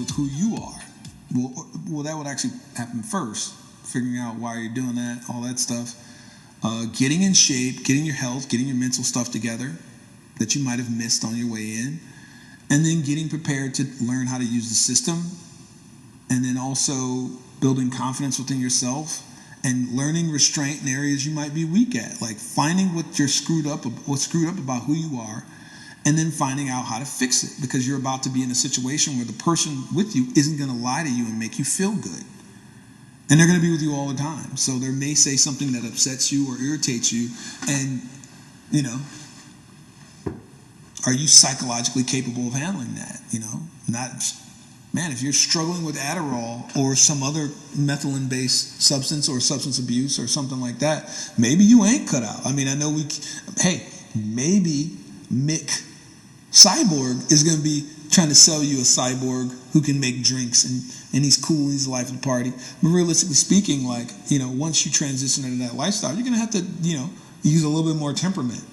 with who you are. Well, that would actually happen first. Figuring out why you're doing that, all that stuff. Getting in shape, getting your health, getting your mental stuff together that you might have missed on your way in. And then getting prepared to learn how to use the system. And then also building confidence within yourself and learning restraint in areas you might be weak at. Like finding what's screwed up about who you are, and then finding out how to fix it, because you're about to be in a situation where the person with you isn't going to lie to you and make you feel good. And they're going to be with you all the time. So they may say something that upsets you or irritates you. And, you know, are you psychologically capable of handling that? You know, man, if you're struggling with Adderall or some other methylene-based substance or substance abuse or something like that, maybe you ain't cut out. I mean, I know maybe Mick Cyborg is going to be trying to sell you a cyborg who can make drinks and he's cool, he's the life of the party. But realistically speaking, like, you know, once you transition into that lifestyle, you're going to have to, you know, use a little bit more temperament.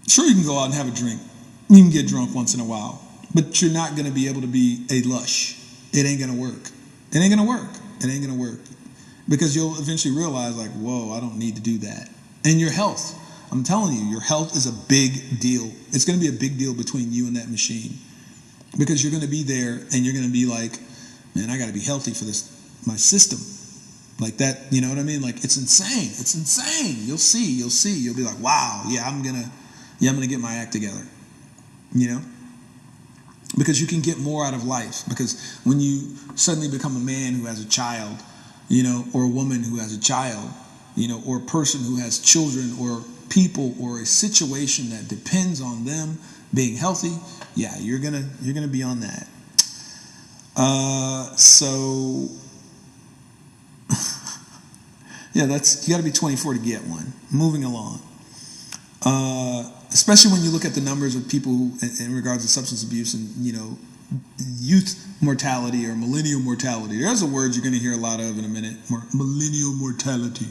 Sure, you can go out and have a drink. You can get drunk once in a while. But you're not going to be able to be a lush. It ain't going to work. It ain't going to work. It ain't going to work. Because you'll eventually realize, like, whoa, I don't need to do that. And your health. I'm telling you, your health is a big deal. It's going to be a big deal between you and that machine. Because you're going to be there and you're going to be like, man, I got to be healthy for my system. Like that, you know what I mean? Like, it's insane. It's insane. You'll see. You'll be like, wow, I'm going to get my act together. You know? Because you can get more out of life. Because when you suddenly become a man who has a child, you know, or a woman who has a child, you know, or a person who has children or people or a situation that depends on them being healthy, yeah, you're gonna be on that. So yeah, you got to be 24 to get one. Moving along. Especially when you look at the numbers of people who, in regards to substance abuse and, you know, youth mortality or millennial mortality. There's a word you're going to hear a lot of in a minute. Millennial mortality.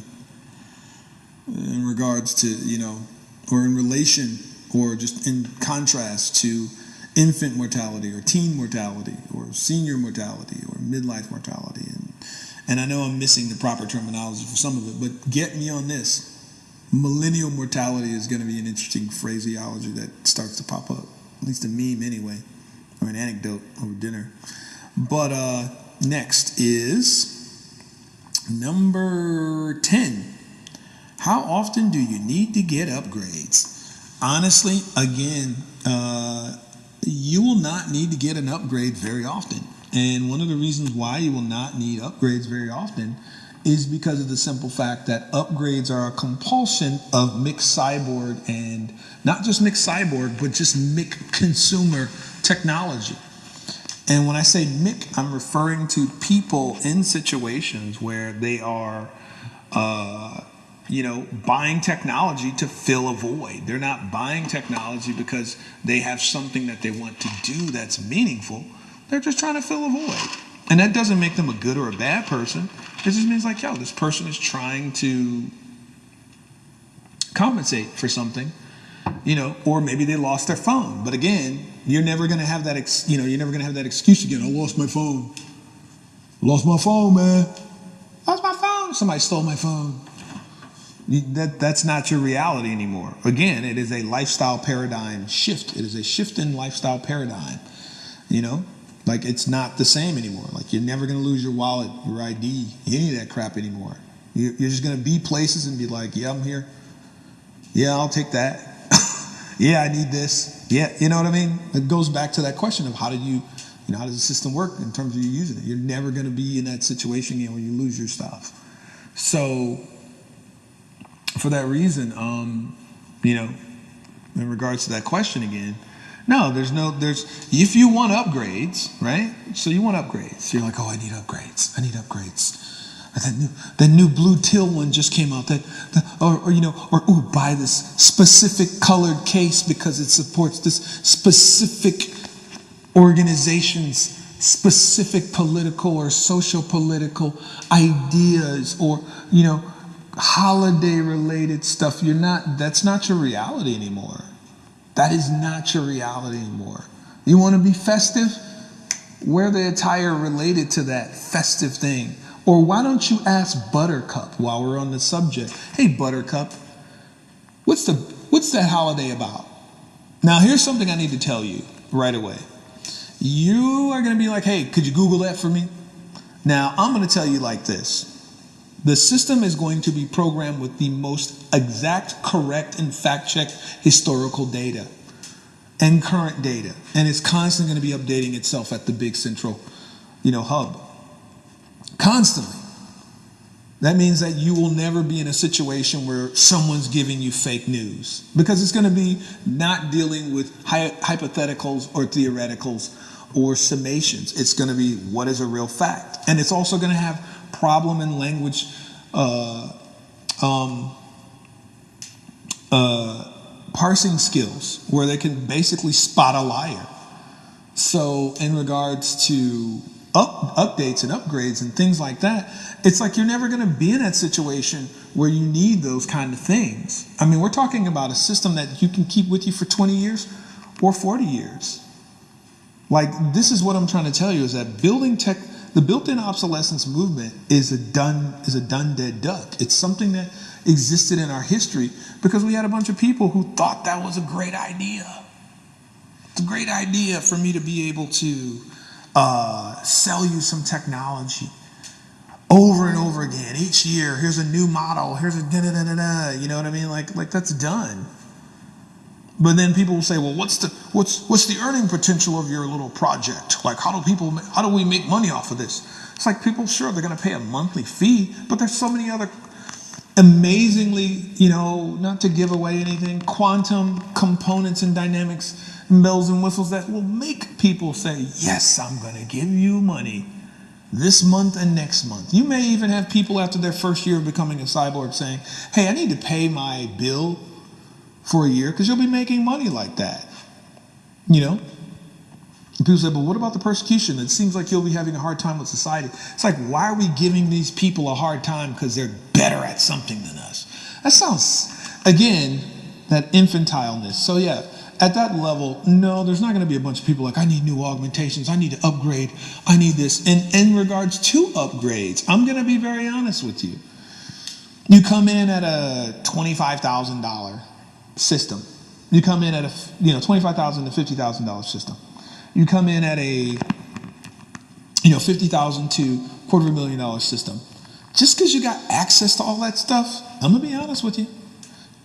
In regards to, you know, or in relation or just in contrast to infant mortality or teen mortality or senior mortality or midlife mortality. And I know I'm missing the proper terminology for some of it, but get me on this. Millennial mortality is going to be an interesting phraseology that starts to pop up, at least a meme anyway, or an anecdote over dinner. But next is number 10. How often do you need to get upgrades? Honestly, again, you will not need to get an upgrade very often. And one of the reasons why you will not need upgrades very often is because of the simple fact that upgrades are a compulsion of Mick Cyborg, and not just Mick Cyborg, but just Mick consumer technology. And when I say Mick, I'm referring to people in situations where they are, you know, buying technology to fill a void. They're not buying technology because they have something that they want to do that's meaningful. They're just trying to fill a void. And that doesn't make them a good or a bad person. It just means like, yo, this person is trying to compensate for something, you know, or maybe they lost their phone. But again, you're never going to have that, you're never going to have that excuse again. I lost my phone. Lost my phone, man. Lost my phone. Somebody stole my phone. That's not your reality anymore. Again, it is a lifestyle paradigm shift. It is a shift in lifestyle paradigm, you know? Like, it's not the same anymore. Like, you're never going to lose your wallet, your ID, any of that crap anymore. You're just going to be places and be like, yeah, I'm here. Yeah, I'll take that. Yeah, I need this. Yeah, you know what I mean? It goes back to that question of how does the system work in terms of you using it? You're never going to be in that situation again where you lose your stuff. So, for that reason, you know, in regards to that question again, no, if you want upgrades, right? So you want upgrades. You're like, oh, I need upgrades. That new blue teal one just came out. Or buy this specific colored case because it supports this specific organization's specific political or social political ideas, or, you know, holiday related stuff. That's not your reality anymore. That is not your reality anymore. You want to be festive? wear the attire related to that festive thing. Or why don't you ask Buttercup while we're on the subject? Hey, Buttercup, what's that holiday about? Now, here's something I need to tell you right away. You are going to be like, hey, could you Google that for me? Now, I'm going to tell you like this. The system is going to be programmed with the most exact, correct, and fact-checked historical data and current data. And it's constantly going to be updating itself at the big central, hub. Constantly. That means that you will never be in a situation where someone's giving you fake news, because it's going to be not dealing with hypotheticals or theoreticals or summations. It's going to be what is a real fact. And it's also going to have problem and language parsing skills where they can basically spot a liar. So in regards to updates and upgrades and things like that, it's like you're never going to be in that situation where you need those kind of things. I mean, we're talking about a system that you can keep with you for 20 years or 40 years. Like, this is what I'm trying to tell you, is that the built-in obsolescence movement is a done dead duck. It's something that existed in our history because we had a bunch of people who thought that was a great idea. It's a great idea for me to be able to sell you some technology over and over again. Each year, here's a new model, here's a da-da-da-da-da, you know what I mean? Like that's done. But then people will say, well, what's the earning potential of your little project? Like, how do we make money off of this? It's like, people, sure, they're going to pay a monthly fee, but there's so many other amazingly, not to give away anything, quantum components and dynamics and bells and whistles that will make people say, yes, I'm going to give you money this month and next month. You may even have people after their first year of becoming a cyborg saying, hey, I need to pay my bill for a year because you'll be making money like that. And people say, but what about the persecution? It seems like you'll be having a hard time with society. It's like, why are we giving these people a hard time because they're better at something than us? That sounds, again, that infantileness. So yeah, at that level, no, there's not going to be a bunch of people like, I need new augmentations, I need to upgrade, I need this. And in regards to upgrades, I'm going to be very honest with you. You come in at a $25,000 system. You come in at a $25,000 to $50,000 system. You come in at a $50,000 to $250,000 system. Just because you got access to all that stuff, I'm gonna be honest with you,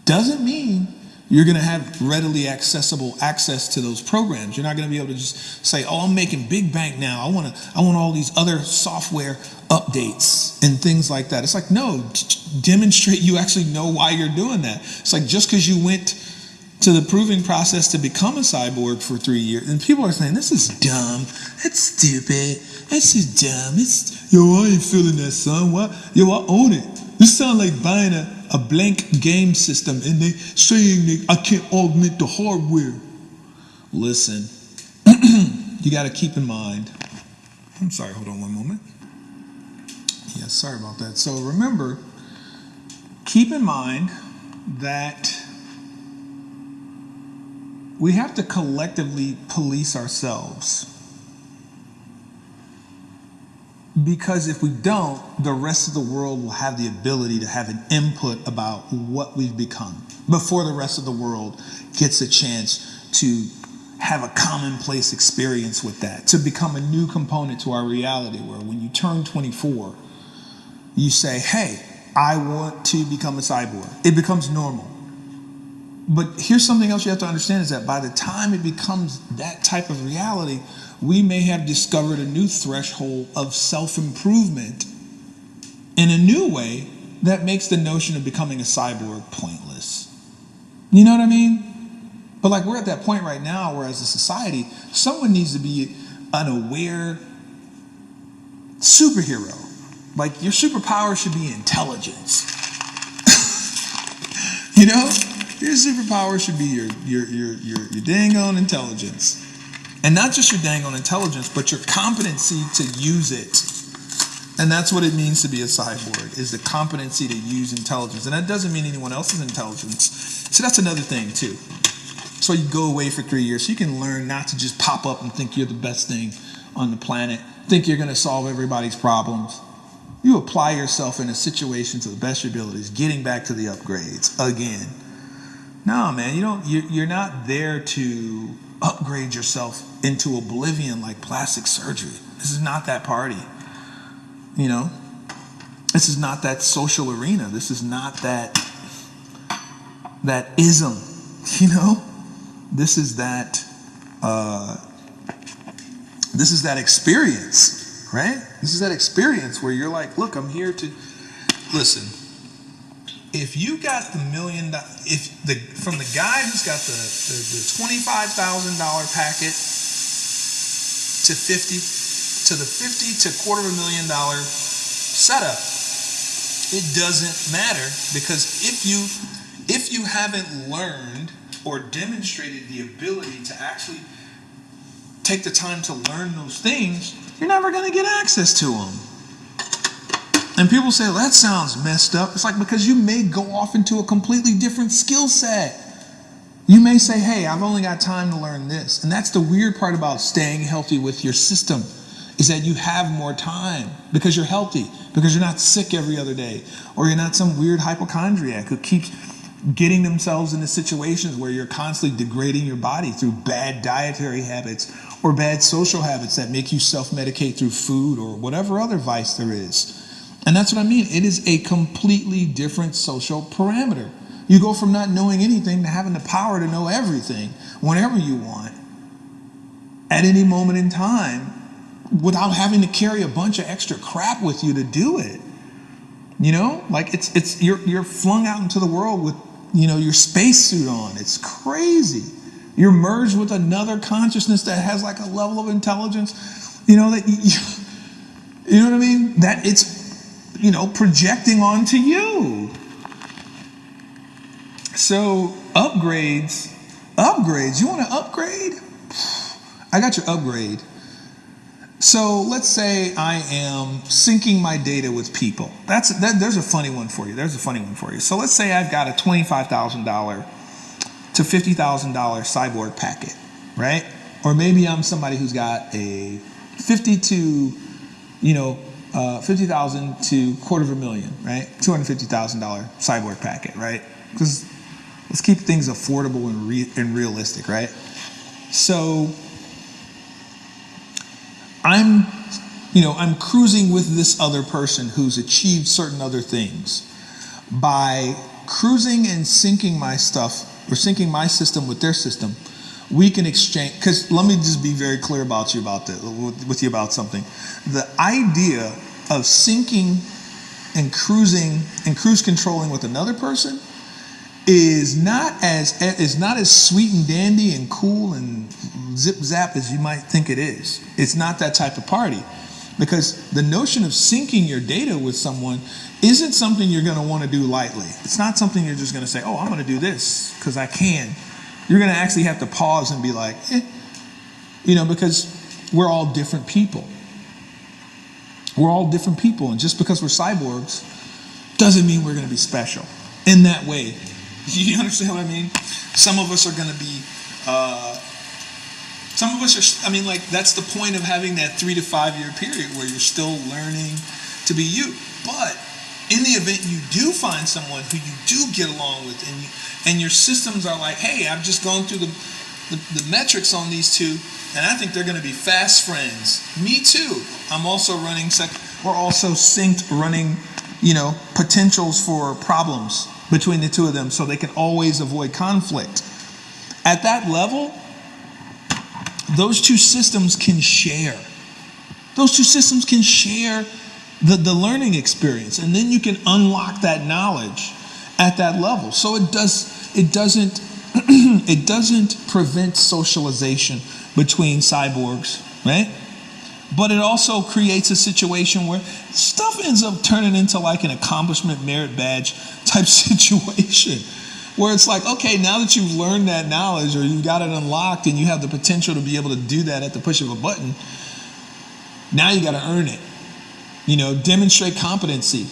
doesn't mean you're gonna have readily accessible access to those programs. You're not gonna be able to just say, oh, I'm making big bank now. I want all these other software updates and things like that. It's like, no, demonstrate you actually know why you're doing that. It's like, just because you went to the proving process to become a cyborg for 3 years, and people are saying, this is dumb, it's stupid, it's just dumb, I ain't feeling that, son. What? I own it. This sounds like buying a blank game system and they saying I can't augment the hardware. Listen, you got to keep in mind, I'm sorry, hold on one moment. Yeah, sorry about that. So remember, keep in mind that we have to collectively police ourselves. Because if we don't, the rest of the world will have the ability to have an input about what we've become before the rest of the world gets a chance to have a commonplace experience with that, to become a new component to our reality, where when you turn 24, you say, hey, I want to become a cyborg. It becomes normal. But here's something else you have to understand, is that by the time it becomes that type of reality, we may have discovered a new threshold of self-improvement in a new way that makes the notion of becoming a cyborg pointless. You know what I mean? But like, we're at that point right now where, as a society, someone needs to be an aware superhero. Like, your superpower should be intelligence. Your superpower should be your dang on intelligence. And not just your dang on intelligence, but your competency to use it. And that's what it means to be a cyborg, is the competency to use intelligence. And that doesn't mean anyone else's intelligence. So that's another thing too. So you go away for 3 years so you can learn not to just pop up and think you're the best thing on the planet, think you're going to solve everybody's problems. You apply yourself in a situation to the best of your abilities, getting back to the upgrades again. No, man, you're not there to upgrade yourself into oblivion like plastic surgery. This is not that party. You know, this is not that social arena. This is not that ism. You know, this is that experience, right? This is that experience where you're like, look, I'm here to listen. If you got the $1 million, from the guy who's got the $25,000 packet to the $50,000 to $250,000 setup, it doesn't matter, because if you haven't learned or demonstrated the ability to actually take the time to learn those things, you're never going to get access to them. And people say, well, that sounds messed up. It's like, because you may go off into a completely different skill set. You may say, hey, I've only got time to learn this. And that's the weird part about staying healthy with your system, is that you have more time because you're healthy, because you're not sick every other day, or you're not some weird hypochondriac who keeps getting themselves into situations where you're constantly degrading your body through bad dietary habits or bad social habits that make you self-medicate through food or whatever other vice there is. And that's what I mean. It is a completely different social parameter. You go from not knowing anything to having the power to know everything whenever you want, at any moment in time, without having to carry a bunch of extra crap with you to do it. You know, like you're flung out into the world with, you know, your spacesuit on. It's crazy. You're merged with another consciousness that has like a level of intelligence, you know, that you know what I mean? That it's, you know, projecting onto you. So upgrades. You want to upgrade? I got your upgrade. So let's say I am syncing my data with people. There's a funny one for you. So let's say I've got a $25,000 to $50,000 cyborg packet, right? Or maybe I'm somebody who's got a $50,000 to $250,000, right? $250,000 cyborg packet, right? Because let's keep things affordable and realistic, right? So I'm cruising with this other person who's achieved certain other things. By cruising and syncing my stuff, or syncing my system with their system, we can exchange. Because let me just be very clear with you about something. The idea of syncing and cruise controlling with another person is not as sweet and dandy and cool and zip zap as you might think it is. It's not that type of party, because the notion of syncing your data with someone isn't something you're going to want to do lightly. It's not something you're just going to say, oh, I'm going to do this because I can. You're going to actually have to pause and be like, because we're all different people. And just because we're cyborgs doesn't mean we're going to be special in that way. You understand what I mean? Some of us are going to be, that's the point of having that 3 to 5 year period where you're still learning to be you. But in the event you do find someone who you do get along with, and your systems are like, hey, I've just gone through the metrics on these two, and I think they're going to be fast friends. Me too. I'm also running, we're also synced running, potentials for problems between the two of them so they can always avoid conflict. At that level, those two systems can share. The learning experience, and then you can unlock that knowledge at that level. So it doesn't prevent socialization between cyborgs, right? But it also creates a situation where stuff ends up turning into like an accomplishment merit badge type situation, where it's like, okay, now that you've learned that knowledge, or you've got it unlocked and you have the potential to be able to do that at the push of a button, now you got to earn it. Demonstrate competency.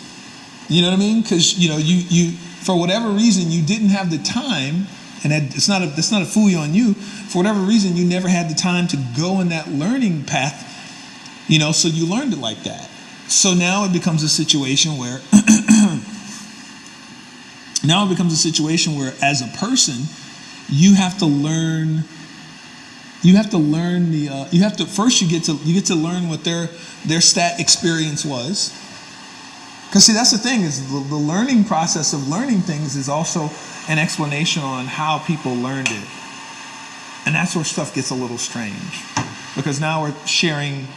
You know what I mean? Because you for whatever reason you didn't have the time, and it's not a fool on you. For whatever reason, you never had the time to go in that learning path So you learned it like that. So now it becomes a situation where as a person, you have to learn. You get to learn what their stat experience was. Because see, that's the thing, is the learning process of learning things is also an explanation on how people learned it. And that's where stuff gets a little strange. Because now we're sharing,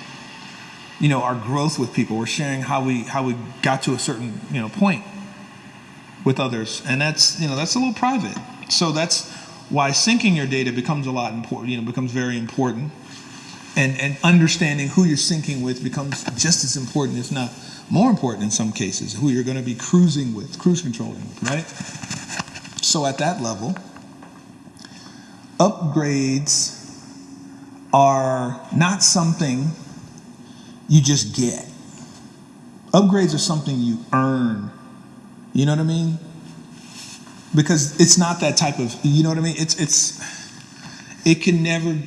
our growth with people. We're sharing how we got to a certain, point with others. And that's a little private. So that's why syncing your data becomes a lot important, becomes very important. And understanding who you're syncing with becomes just as important, if not more important in some cases, who you're going to be cruise controlling with, right? So at that level, upgrades are not something you just get. Upgrades are something you earn. You know what I mean? Because it's not that type of, you know what I mean? It can never,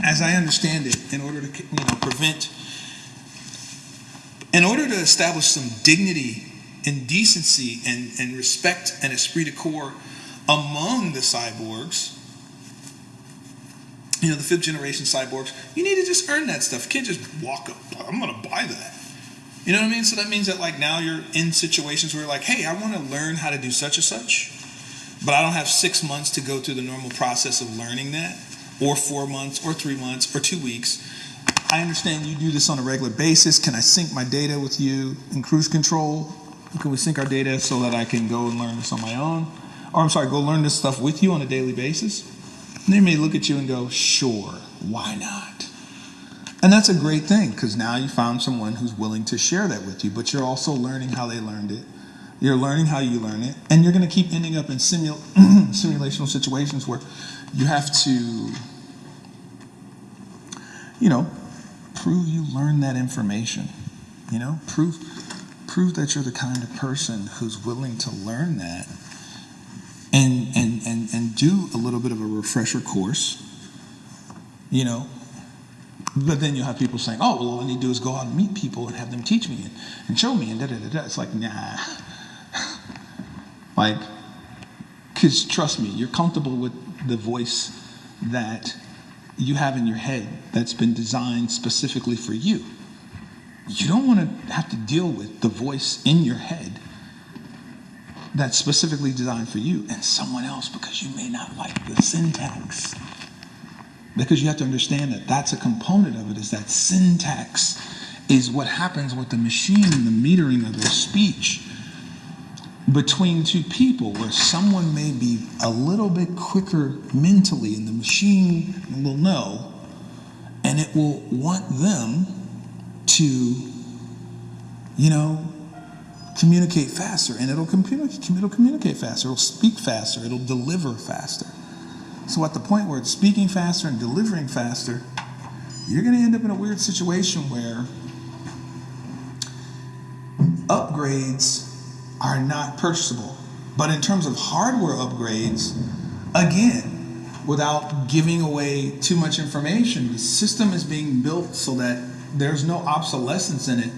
as I understand it, in order to in order to establish some dignity and decency and respect and esprit de corps among the cyborgs, the 5th generation cyborgs, you need to just earn that stuff. You can't just walk up, I'm going to buy that. You know what I mean? So that means that now you're in situations where you're like, hey, I want to learn how to do such and such, but I don't have 6 months to go through the normal process of learning that, or 4 months, or 3 months, or 2 weeks. I understand you do this on a regular basis. Can I sync my data with you in cruise control? Can we sync our data so that I can go and learn this on my own? Or go learn this stuff with you on a daily basis? And they may look at you and go, sure, why not? And that's a great thing, because now you found someone who's willing to share that with you, but you're also learning how they learned it. You're learning how you learn it, and you're going to keep ending up in simulational situations where you have to, prove you learned that information. Prove that you're the kind of person who's willing to learn that, and do a little bit of a refresher course. But then you'll have people saying, oh, well, all I need to do is go out and meet people and have them teach me and show me and da-da-da-da. It's like, nah. Because trust me, you're comfortable with the voice that you have in your head that's been designed specifically for you. You don't want to have to deal with the voice in your head that's specifically designed for you and someone else, because you may not like the syntax. Because you have to understand that that's a component of it, is that syntax is what happens with the machine, the metering of their speech between two people, where someone may be a little bit quicker mentally and the machine will know, and it will want them to, communicate faster, and it'll communicate faster, it'll speak faster, it'll deliver faster. So at the point where it's speaking faster and delivering faster, you're going to end up in a weird situation where upgrades are not purchasable. But in terms of hardware upgrades, again, without giving away too much information, the system is being built so that there's no obsolescence in it,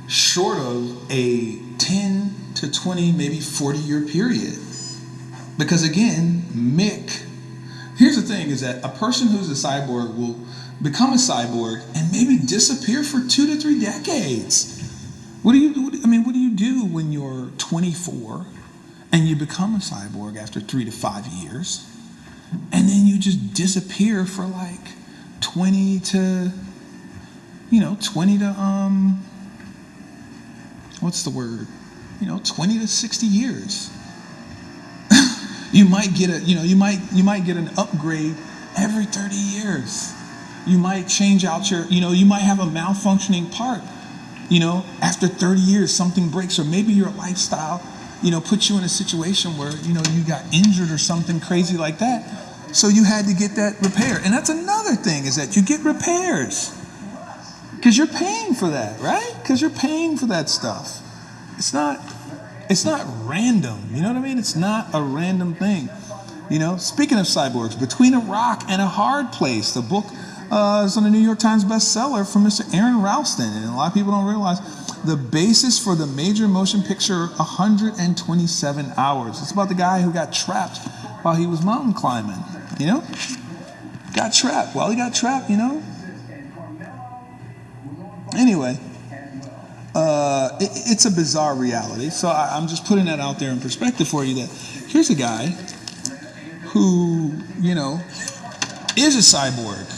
short of a 10 to 20, maybe 40-year period. Because again, here's the thing, is that a person who's a cyborg will become a cyborg and maybe disappear for 2 to 3 decades. What do you do when you're 24 and you become a cyborg after 3 to 5 years, and then you just disappear for 20 to what's the word? 20 to 60 years. You might get an upgrade every 30 years. You might change out you might have a malfunctioning part. After 30 years, something breaks, or maybe your lifestyle, puts you in a situation where, you got injured or something crazy like that. So you had to get that repaired. And that's another thing, is that you get repairs. Because you're paying for that, right? Because you're paying for that stuff. It's not random. You know what I mean? It's not a random thing. Speaking of cyborgs, Between a Rock and a Hard Place, the book It's on the New York Times bestseller from Mr. Aaron Ralston, and a lot of people don't realize the basis for the major motion picture 127 Hours. It's about the guy who got trapped while he was mountain climbing, you know? Got trapped. While he got trapped, you know? Anyway, it's a bizarre reality. So I'm just putting that out there in perspective for you, that here's a guy who, you know, is a cyborg.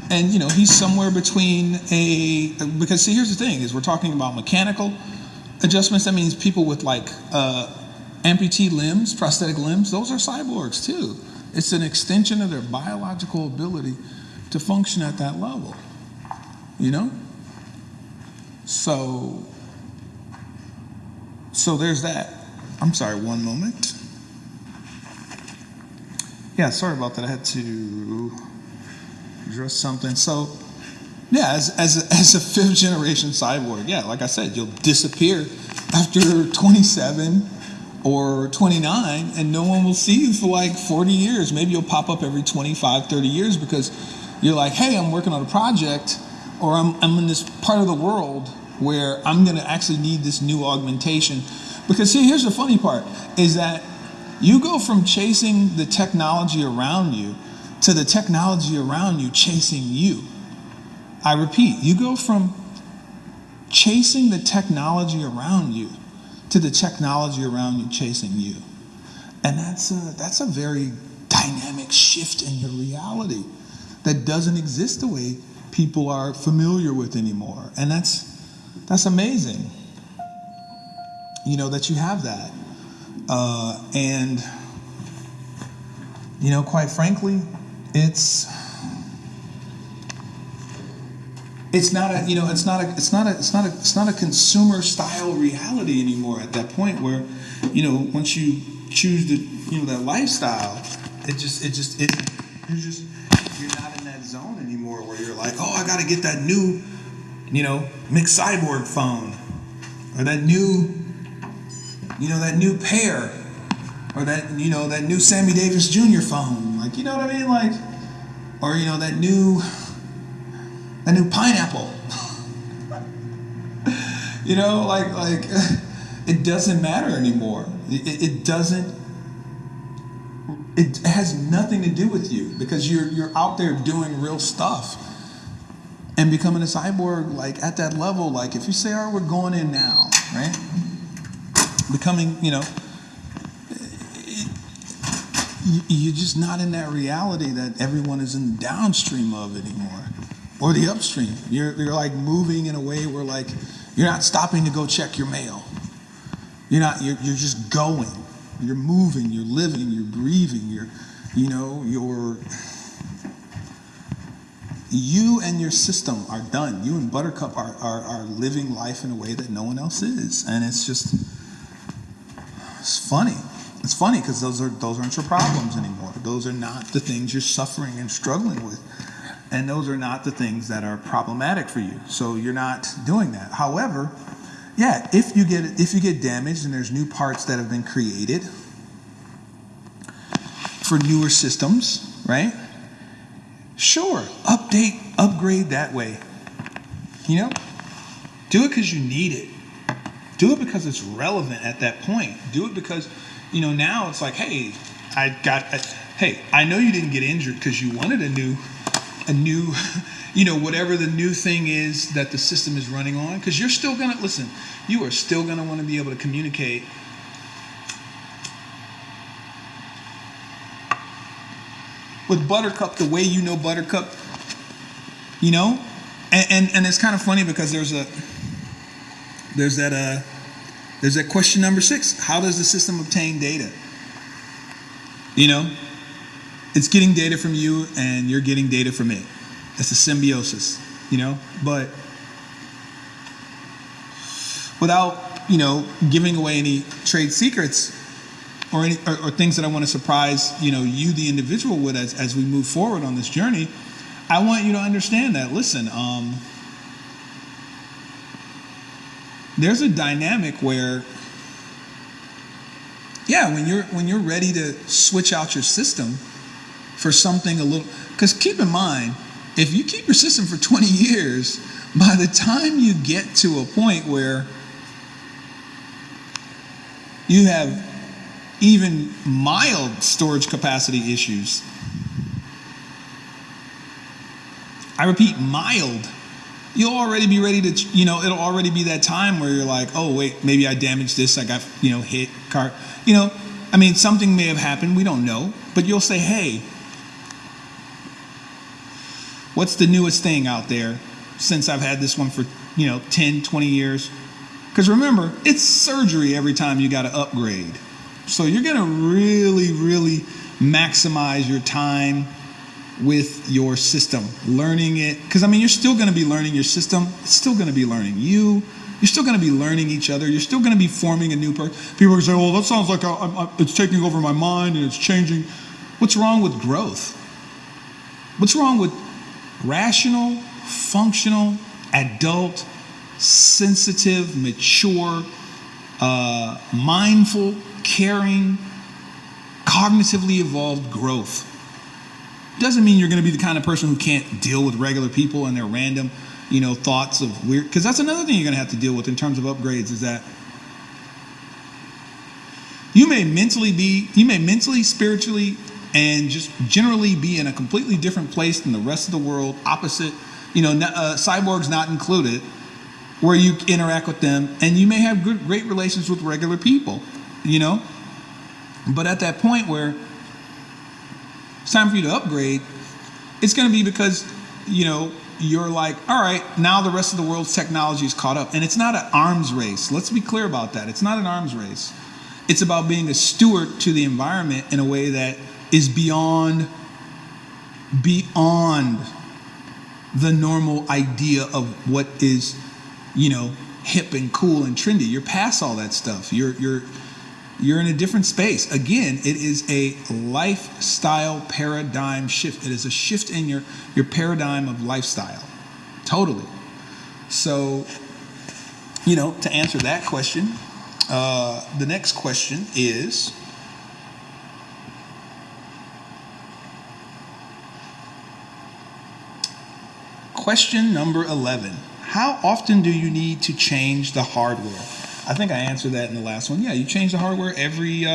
And, you know, he's somewhere between because see, here's the thing, is we're talking about mechanical adjustments. That means people with like amputee limbs, prosthetic limbs, those are cyborgs too. It's an extension of their biological ability to function at that level, you know? So there's that. I'm sorry, one moment. Yeah, sorry about that. I had to address something. So, yeah, as a fifth generation cyborg, yeah, like I said, you'll disappear after 27 or 29, and no one will see you for like 40 years. Maybe you'll pop up every 25, 30 years because you're like, hey, I'm working on a project, or I'm in this part of the world where I'm going to actually need this new augmentation. Because see, here's the funny part, is that you go from chasing the technology around you to the technology around you chasing you. I repeat, you go from chasing the technology around you to the technology around you chasing you. And that's a very dynamic shift in your reality that doesn't exist the way people are familiar with anymore. And that's amazing, you know, that you have that. And, you know, quite frankly, it's not a consumer style reality anymore at that point where, you know, once you choose that lifestyle, you're not in that zone anymore where you're like, oh, I got to get that new, you know, mixed cyborg phone, or that new Pear, or that new Sammy Davis Jr. phone, like, you know what I mean, like, or, you know, that new Pineapple. You know, like it doesn't matter anymore. It has nothing to do with you because you're out there doing real stuff. And becoming a cyborg, like at that level, like if you say, all right, we're going in now, right? Becoming, you know, you're just not in that reality that everyone is in the downstream of anymore, or the upstream. You're like moving in a way where like you're not stopping to go check your mail. You're just going. You're moving. You're living. You're breathing. You and your system are done. You and Buttercup are living life in a way that no one else is, and it's funny. It's funny because those aren't your problems anymore. Those are not the things you're suffering and struggling with, and those are not the things that are problematic for you. So you're not doing that. However, yeah, if you get damaged and there's new parts that have been created for newer systems, right? Sure, upgrade that way. You know, do it because you need it. Do it because it's relevant at that point. Do it because, you know, now it's like, hey, I know you didn't get injured because you wanted a new, you know, whatever the new thing is that the system is running on, because you're still gonna listen. You are still gonna want to be able to communicate with Buttercup the way you know Buttercup, you know, and it's kind of funny because there's that question number 6. How does the system obtain data? You know, it's getting data from you and you're getting data from it. It's a symbiosis, you know, but without, you know, giving away any trade secrets or things that I want to surprise, you know, you the individual with as we move forward on this journey, I want you to understand that, listen, there's a dynamic where, yeah, when you're ready to switch out your system, for something a little, because keep in mind, if you keep your system for 20 years, by the time you get to a point where you have even mild storage capacity issues, I repeat, mild, you'll already be ready to, it'll already be that time where you're like, oh, wait, maybe I damaged this. I got, hit, car, something may have happened. We don't know. But you'll say, hey, what's the newest thing out there since I've had this one for, 10, 20 years? Because remember, it's surgery every time you got to upgrade. So you're going to really, really maximize your time with your system, learning it. Because you're still going to be learning your system. It's still going to be learning you. You're still going to be learning each other. You're still going to be forming a new person. People are going to say, well, that sounds like it's taking over my mind and it's changing. What's wrong with growth? What's wrong with rational, functional, adult, sensitive, mature, mindful, caring, cognitively evolved growth? Doesn't mean you're going to be the kind of person who can't deal with regular people and their random, thoughts of weird, because that's another thing you're going to have to deal with in terms of upgrades, is that you may mentally, spiritually, and just generally be in a completely different place than the rest of the world, opposite, cyborgs not included, where you interact with them, and you may have great relations with regular people, but at that point where it's time for you to upgrade, it's going to be because, you're like, all right, now the rest of the world's technology is caught up. And it's not an arms race. Let's be clear about that. It's not an arms race. It's about being a steward to the environment in a way that is beyond the normal idea of what is, hip and cool and trendy. You're past all that stuff. You're in a different space. Again, it is a lifestyle paradigm shift. It is a shift in your paradigm of lifestyle. Totally. So, to answer that question, the next question is, question number 11. How often do you need to change the hardware? I think I answered that in the last one. Yeah, you change the hardware every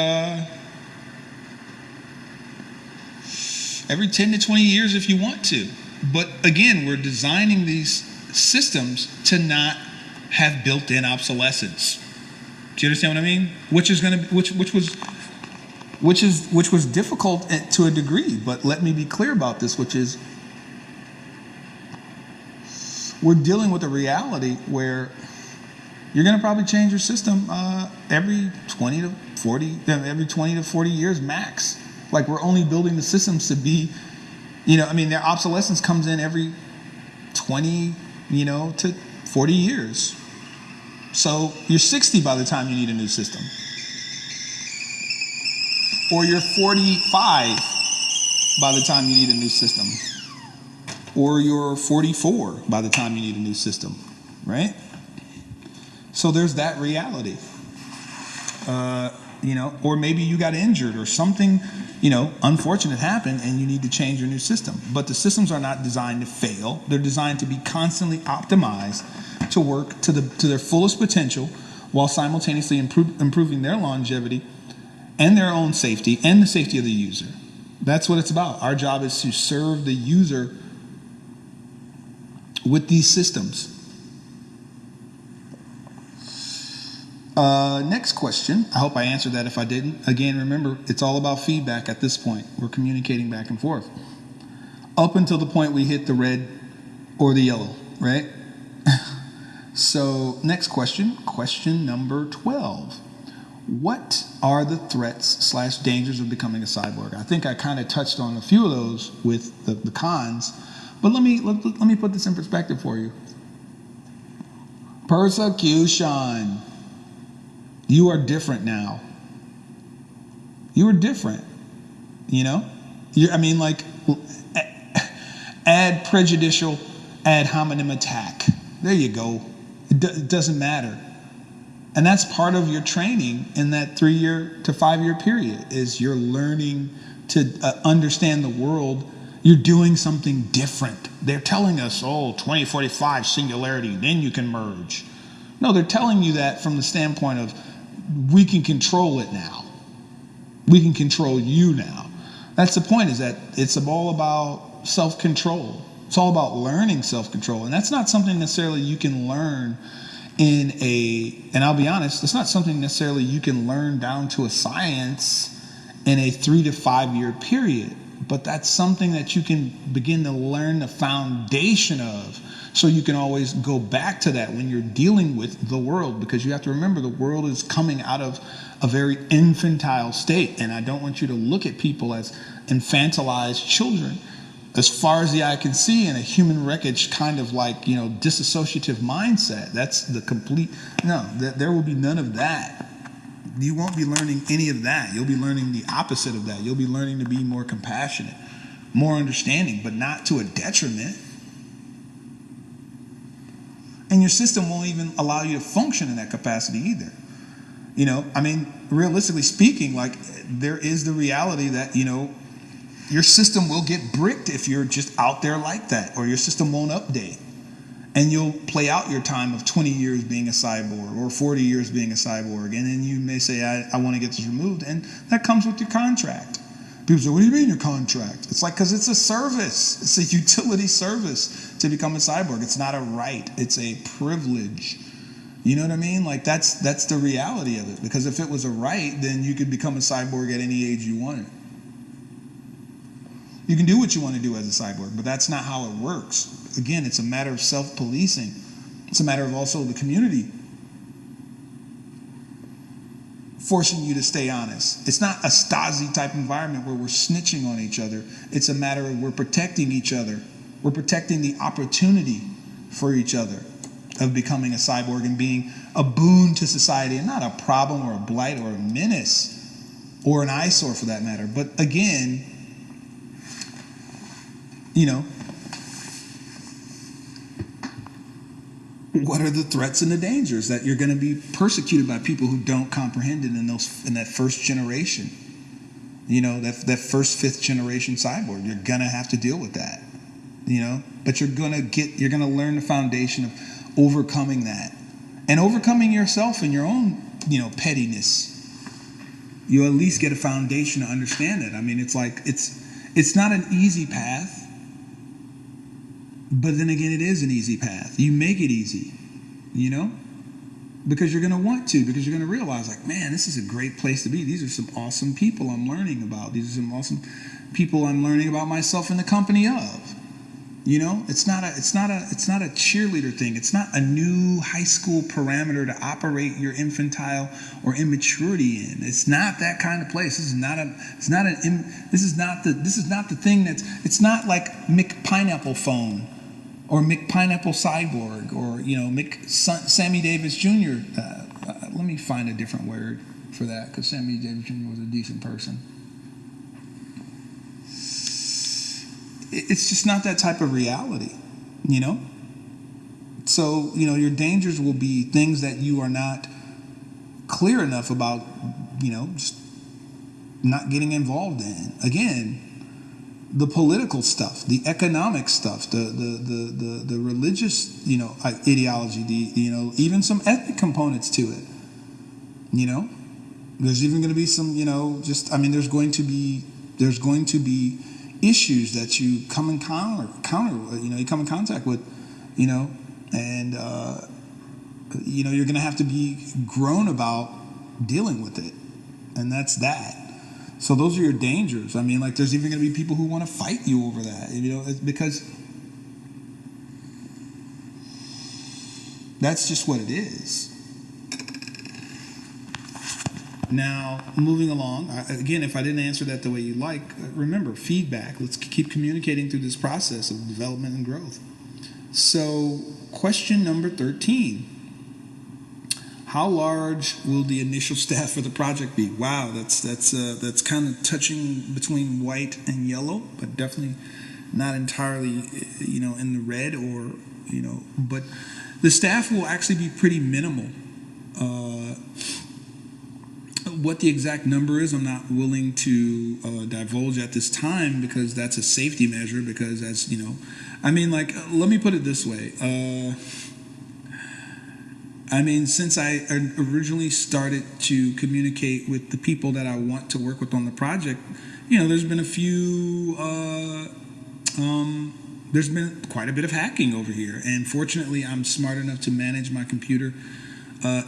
10 to 20 years if you want to. But again, we're designing these systems to not have built-in obsolescence. Do you understand what I mean? Which was difficult to a degree. But let me be clear about this, which is we're dealing with a reality where you're going to probably change your system every 20 to 40 years max. Like, we're only building the systems to be, their obsolescence comes in every 20, to 40 years. So you're 60 by the time you need a new system. Or you're 45 by the time you need a new system. Or you're 44 by the time you need a new system, right? So there's that reality, or maybe you got injured or something, unfortunate happened and you need to change your new system. But the systems are not designed to fail. They're designed to be constantly optimized to work to their fullest potential while simultaneously improving their longevity and their own safety and the safety of the user. That's what it's about. Our job is to serve the user with these systems. Next question. I hope I answered that. If I didn't, again, remember, it's all about feedback at this point. We're communicating back and forth. Up until the point we hit the red or the yellow, right? So, next question. Question number 12. What are the threats / dangers of becoming a cyborg? I think I kind of touched on a few of those with the cons, but let me put this in perspective for you. Persecution. You are different now. You are different. Add prejudicial ad hominem attack. There you go. It doesn't matter. And that's part of your training in that 3-year to 5-year period, is you're learning understand the world, you're doing something different. They're telling us, oh, 2045 singularity, then you can merge. No, they're telling you that from the standpoint of we can control it now. We can control you now. That's the point, is that it's all about self-control. It's all about learning self-control. And that's not something necessarily you can learn and I'll be honest, it's not something necessarily you can learn down to a science in a 3 to 5 year period. But that's something that you can begin to learn the foundation of, so you can always go back to that when you're dealing with the world, because you have to remember the world is coming out of a very infantile state. And I don't want you to look at people as infantilized children. As far as the eye can see, in a human wreckage kind of like, disassociative mindset, that's the complete, no, there will be none of that. You won't be learning any of that. You'll be learning the opposite of that. You'll be learning to be more compassionate, more understanding, but not to a detriment. And your system won't even allow you to function in that capacity either. Realistically speaking, like, there is the reality that, your system will get bricked if you're just out there like that, or your system won't update. And you'll play out your time of 20 years being a cyborg or 40 years being a cyborg. And then you may say, I want to get this removed. And that comes with your contract. People say, what do you mean your contract? It's like, because it's a service. It's a utility service to become a cyborg. It's not a right. It's a privilege. You know what I mean? Like, that's the reality of it. Because if it was a right, then you could become a cyborg at any age you wanted. You can do what you want to do as a cyborg, but that's not how it works. Again, it's a matter of self-policing. It's a matter of also the community forcing you to stay honest. It's not a Stasi type environment where we're snitching on each other. It's a matter of we're protecting each other. We're protecting the opportunity for each other of becoming a cyborg and being a boon to society, and not a problem or a blight or a menace or an eyesore for that matter. But again, what are the threats and the dangers? That you're going to be persecuted by people who don't comprehend it in that first generation. That first, fifth generation cyborg. You're going to have to deal with that. But you're going to learn the foundation of overcoming that, and overcoming yourself and your own, pettiness. You at least get a foundation to understand it. I mean, it's like, it's not an easy path. But then again, it is an easy path. You make it easy, because you're going to want to, because you're going to realize, like, man, this is a great place to be. These are some awesome people I'm learning about. These are some awesome people I'm learning about myself in the company of. It's not a cheerleader thing. It's not a new high school parameter to operate your infantile or immaturity in. It's not that kind of place. This is not the thing it's not like Mick Pineapple Phone or Mick Pineapple Cyborg or, Sammy Davis Jr. Let me find a different word for that, because Sammy Davis Jr. was a decent person. It's just not that type of reality, So, your dangers will be things that you are not clear enough about, just not getting involved in. Again, the political stuff, the economic stuff, the religious, ideology, even some ethnic components to it. There's even going to be some, there's going to be issues that you come in you come in contact with, and you're going to have to be grown about dealing with it, and that's that. So those are your dangers. I mean, like, there's even going to be people who want to fight you over that, because that's just what it is. Now, moving along, again, if I didn't answer that the way you like, remember, feedback. Let's keep communicating through this process of development and growth. So, question number 13. How large will the initial staff for the project be? Wow, that's kind of touching between white and yellow, but definitely not entirely, in the red, or, but the staff will actually be pretty minimal. what the exact number is, I'm not willing to divulge at this time, because that's a safety measure. Because, as you know, I mean, like, let me put it this way. I mean, since I originally started to communicate with the people that I want to work with on the project, you know, there's been a few, there's been quite a bit of hacking over here. And fortunately, I'm smart enough to manage my computer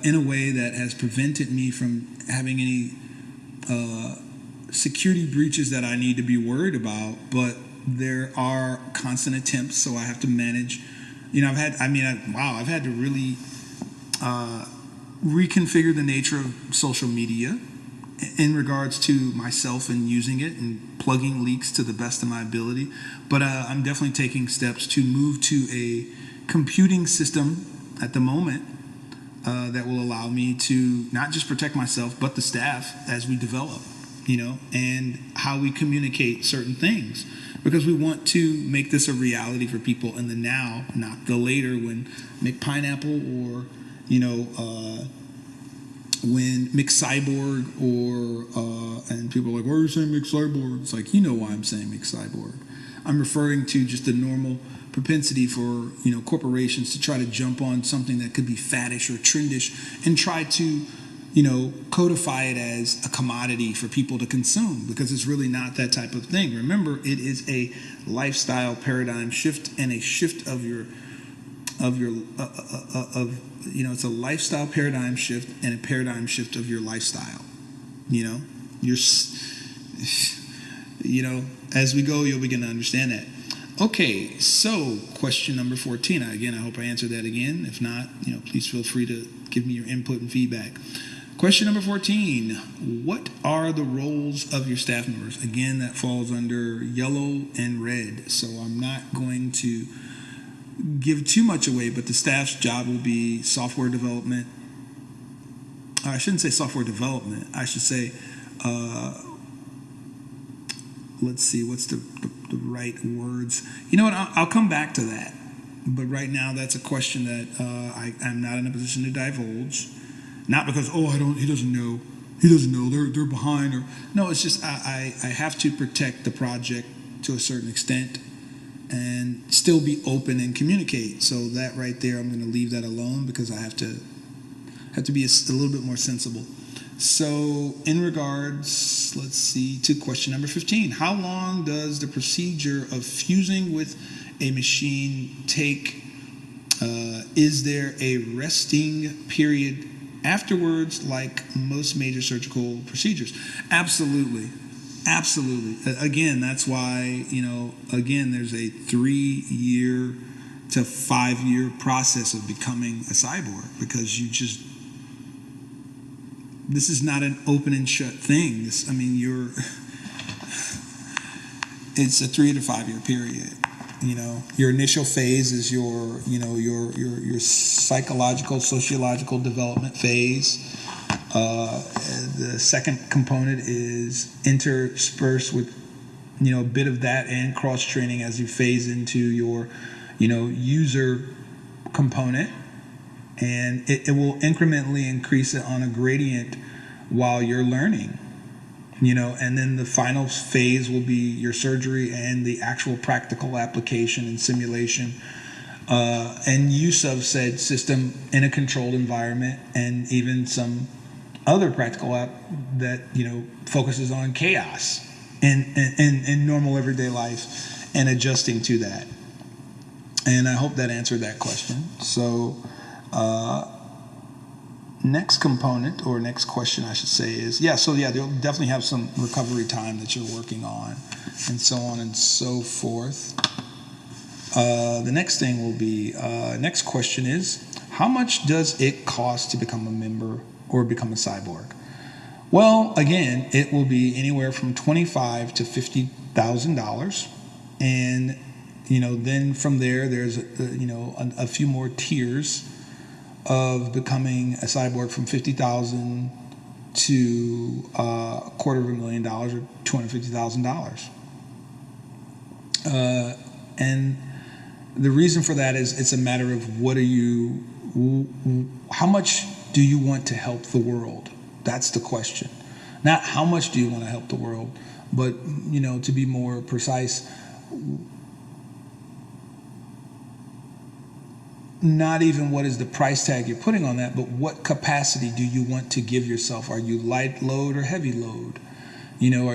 in a way that has prevented me from having any security breaches that I need to be worried about. But there are constant attempts, so I have to manage. You know, I've had to really reconfigure the nature of social media in regards to myself and using it and plugging leaks to the best of my ability. But I'm definitely taking steps to move to a computing system at the moment that will allow me to not just protect myself, but the staff as we develop, you know, and how we communicate certain things. Because we want to make this a reality for people in the now, not the later, when McPineapple or, you know, when McCyborg and people are like, why are you saying McCyborg? It's like, you know why I'm saying McCyborg. I'm referring to just the normal propensity for, you know, corporations to try to jump on something that could be faddish or trendish and try to, you know, codify it as a commodity for people to consume, because it's really not that type of thing. Remember, it is a lifestyle paradigm shift and a shift of you know, it's a lifestyle paradigm shift and a paradigm shift of your lifestyle. You know, you know, as we go, you'll begin to understand that. Okay, so question number 14. Again, I hope I answered that again. If not, you know, please feel free to give me your input and feedback. Question number 14. What are the roles of your staff members? Again, that falls under yellow and red, so I'm not going to give too much away, but the staff's job will be software development. I shouldn't say software development. I should say, let's see, what's the right words? You know what? I'll come back to that. But right now, that's a question that I'm not in a position to divulge. Not because, he doesn't know. He doesn't know. They're behind. Or no, it's just I have to protect the project to a certain extent and still be open and communicate. So that right there, I'm going to leave that alone, because I have to be a little bit more sensible. So in regards, let's see, to question number 15, how long does the procedure of fusing with a machine take? Is there a resting period afterwards, like most major surgical procedures? Absolutely. Again, that's why, you know, again, there's a 3-year to 5-year process of becoming a cyborg, because this is not an open and shut thing. It's a 3 to 5 year period. You know, your initial phase is your psychological, sociological development phase. The second component is interspersed with, you know, a bit of that and cross training as you phase into your, you know, user component, and it will incrementally increase it on a gradient while you're learning, you know, and then the final phase will be your surgery and the actual practical application and simulation and use of said system in a controlled environment, and even some other practical app that, you know, focuses on chaos in normal everyday life and adjusting to that. And I hope that answered that question. So next component, or next question I should say, is they'll definitely have some recovery time that you're working on, and so on and so forth. The next thing will be, next question is, how much does it cost to become a member or become a cyborg? Well, again, it will be anywhere from $25,000 to $50,000, and, you know, then from there, there's a few more tiers of becoming a cyborg, from $50,000 to $250,000 or $250,000. And the reason for that is it's a matter of how much do you want to help the world? That's the question. Not how much do you want to help the world, but, you know, to be more precise, not even what is the price tag you're putting on that, but what capacity do you want to give yourself? Are you light load or heavy load? You know, are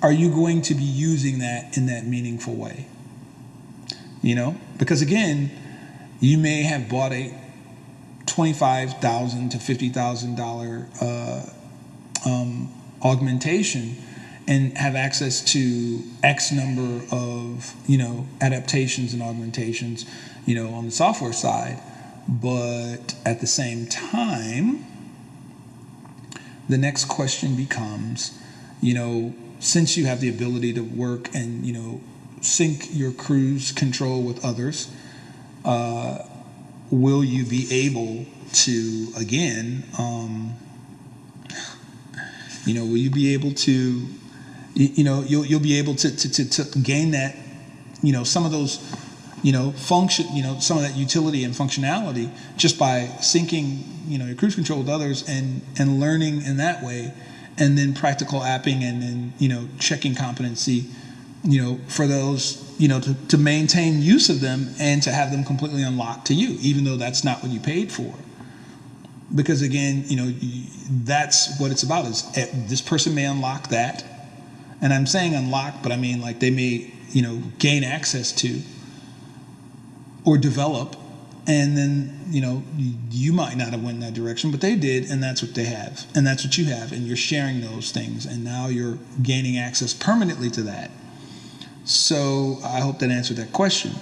are you going to be using that in that meaningful way? You know, because again, you may have bought a $25,000 to $50,000 augmentation and have access to X number of, you know, adaptations and augmentations, you know, on the software side. But at the same time, the next question becomes, you know, since you have the ability to work and, you know, sync your cruise control with others, will you be able to, again, you know, will you be able to, you know, you'll be able to gain that, you know, some of those, you know, function, you know, some of that utility and functionality just by syncing, you know, your cruise control with others and learning in that way, and then practical apping and then, you know, checking competency, you know, for those, you know, to maintain use of them and to have them completely unlocked to you, even though that's not what you paid for. Because again, you know, that's what it's about, is this person may unlock that. And I'm saying unlock, but I mean like they may, you know, gain access to or develop, and then, you know, you might not have went in that direction, but they did, and that's what they have, and that's what you have, and you're sharing those things, and now you're gaining access permanently to that. So I hope that answered that question.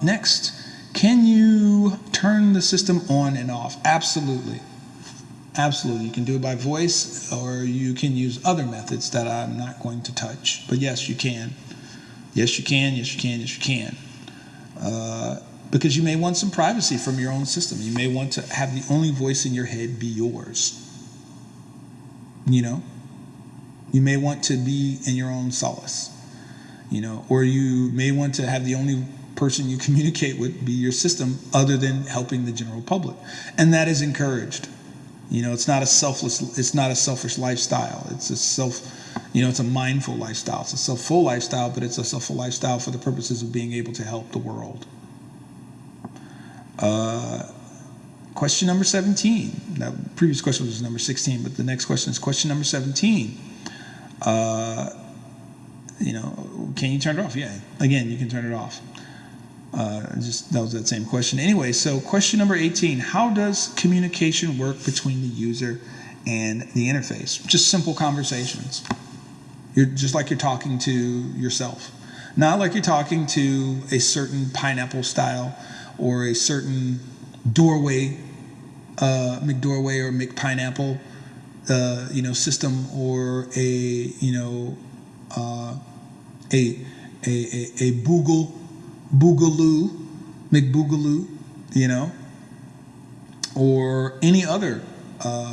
Next, can you turn the system on and off? Absolutely. Absolutely. You can do it by voice, or you can use other methods that I'm not going to touch. But yes, you can. Yes, you can. Yes, you can. Yes, you can. Because you may want some privacy from your own system. You may want to have the only voice in your head be yours. You know? You may want to be in your own solace. You know? Or you may want to have the only person you communicate with be your system, other than helping the general public. And that is encouraged. You know, it's not a selfish lifestyle. It's a it's a mindful lifestyle. It's a self-full lifestyle, but it's a self-full lifestyle for the purposes of being able to help the world. Question number 17. That previous question was number 16, but the next question is question number 17. You know, can you turn it off? Yeah. Again, you can turn it off. That was that same question. Anyway, so question number 18, how does communication work between the user and the interface? Just simple conversations. You're just like you're talking to yourself. Not like you're talking to a certain pineapple style or a certain doorway, McDoorway or McPineapple, system, or a Boogaloo, McBoogaloo, you know, or any other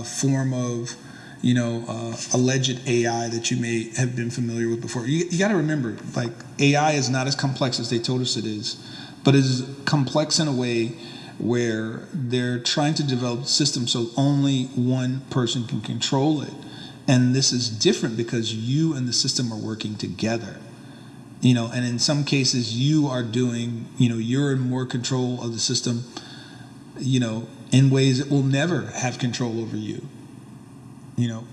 form of, alleged AI that you may have been familiar with before. You got to remember, like, AI is not as complex as they told us it is, but it is complex in a way where they're trying to develop systems so only one person can control it. And this is different because you and the system are working together. And in some cases you are doing, you're in more control of the system, in ways it will never have control over you,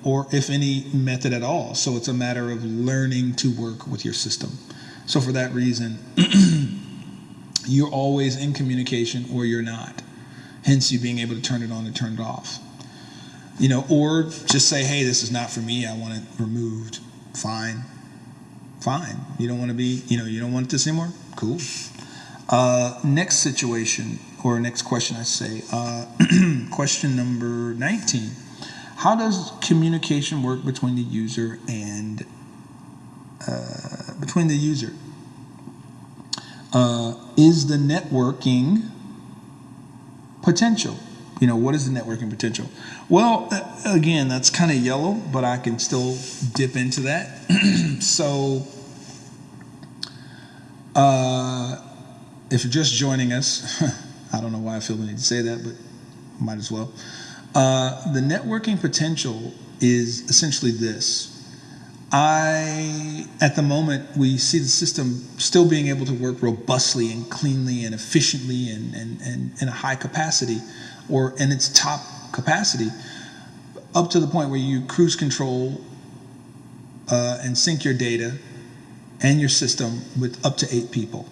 or if any method at all. So it's a matter of learning to work with your system. So for that reason, you're always in communication or you're not. Hence you being able to turn it on and turn it off. Or just say, hey, this is not for me, I want it removed. Fine. You don't want to be, you don't want this anymore? Cool. Next situation, or next question, I say, question number 19. How does communication work between the user and, is the networking potential? What is the networking potential? Well, again, that's kind of yellow, but I can still dip into that. So, if you're just joining us, I don't know why I feel the need to say that, but might as well. The networking potential is essentially this. At the moment, we see the system still being able to work robustly and cleanly and efficiently and in a high capacity, or in its top capacity, up to the point where you cruise control and sync your data and your system with up to 8 people.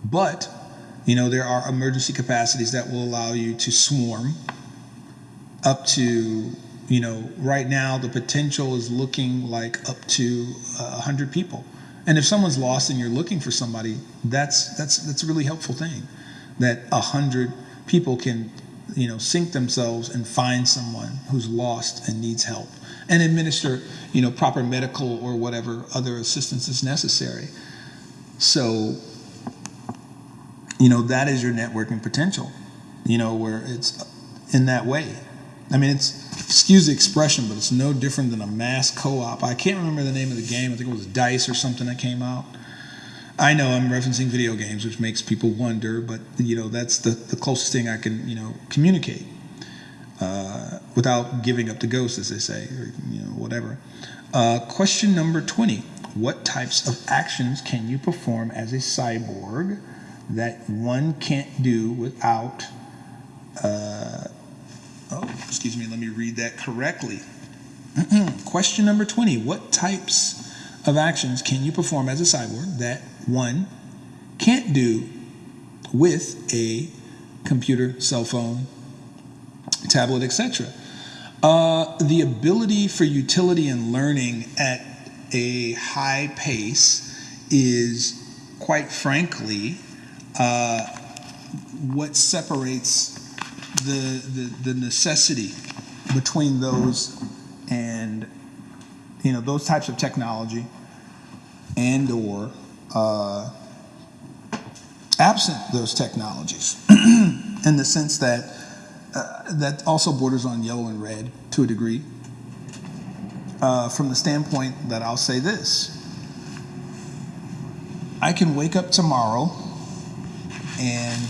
But, there are emergency capacities that will allow you to swarm up to, right now the potential is looking like up to 100 people. And if someone's lost and you're looking for somebody, that's a really helpful thing, that 100 people can, sync themselves and find someone who's lost and needs help and administer, proper medical or whatever other assistance is necessary. So, that is your networking potential, where it's in that way. I mean, excuse the expression, but it's no different than a mass co-op. I can't remember the name of the game. I think it was Dice or something that came out. I know I'm referencing video games, which makes people wonder, but, that's the closest thing I can, communicate without giving up the ghost, as they say, or, whatever. Question number 20. What types of actions can you perform as a cyborg that one can't do without... let me read that correctly. Question number 20. What types of actions can you perform as a cyborg that one can't do with a computer, cell phone, tablet, etc.? The ability for utility and learning at a high pace is, quite frankly, what separates the necessity between those and those types of technology and or absent those technologies in the sense that that also borders on yellow and red to a degree, from the standpoint that I'll say this: I can wake up tomorrow and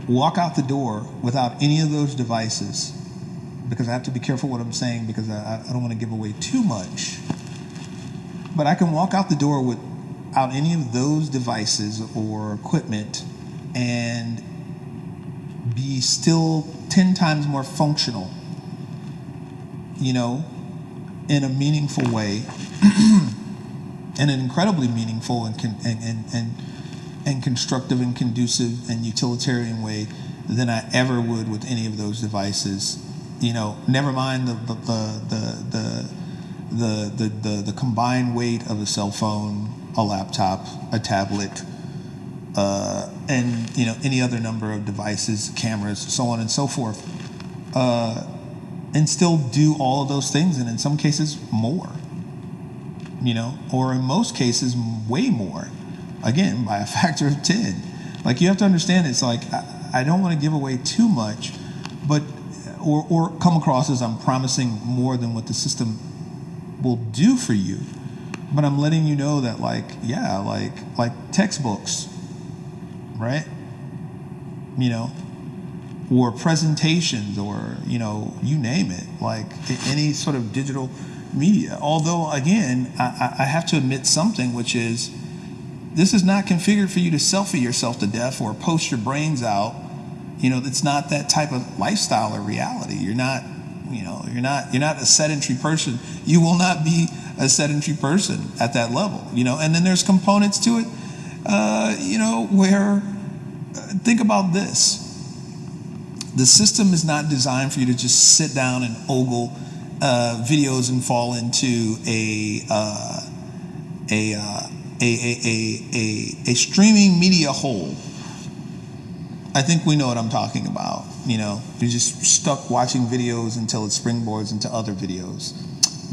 walk out the door without any of those devices, because I have to be careful what I'm saying because I don't want to give away too much. But I can walk out the door without any of those devices or equipment and be still 10 times more functional, in a meaningful way, in an incredibly meaningful and constructive and conducive and utilitarian way than I ever would with any of those devices. Never mind the combined weight of a cell phone, a laptop, a tablet, and any other number of devices, cameras, so on and so forth, and still do all of those things, and in some cases more, or in most cases way more. Again, by a factor of 10. Like, you have to understand, it's like, I don't want to give away too much, but, or come across as I'm promising more than what the system will do for you. But I'm letting you know that, like textbooks, right? Or presentations, or, you name it, like any sort of digital media. Although, again, I have to admit something, which is, this is not configured for you to selfie yourself to death or post your brains out. It's not that type of lifestyle or reality. You're not a sedentary person. You will not be a sedentary person at that level. And then there's components to it, where, think about this. The system is not designed for you to just sit down and ogle videos and fall into a streaming media hole. I think we know what I'm talking about. You're just stuck watching videos until it springboards into other videos.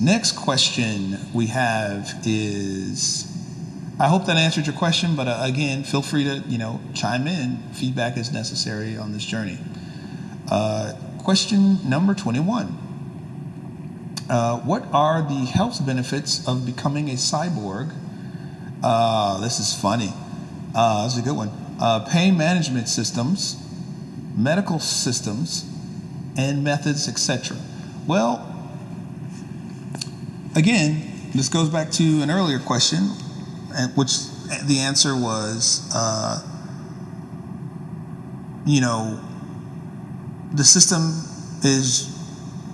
Next question we have is, I hope that answered your question, but again, feel free to chime in. Feedback is necessary on this journey. Question number 21. What are the health benefits of becoming a cyborg? This is funny. This is a good one. pain management systems, medical systems, and methods, etc. Well, again, this goes back to an earlier question, which the answer was, the system is,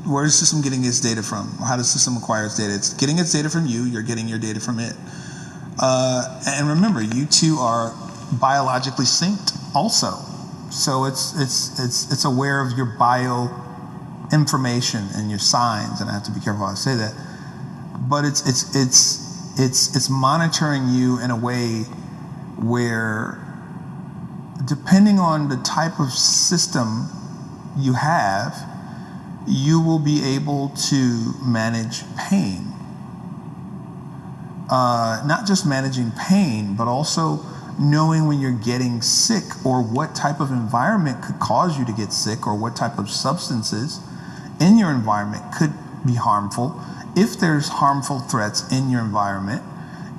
where is the system getting its data from? How does the system acquire its data? It's getting its data from you, you're getting your data from it. And remember, you two are biologically synced also. So it's aware of your bio information and your signs, and I have to be careful how I say that. But it's monitoring you in a way where, depending on the type of system you have, you will be able to manage pain. Not just managing pain, but also knowing when you're getting sick, or what type of environment could cause you to get sick, or what type of substances in your environment could be harmful. If there's harmful threats in your environment,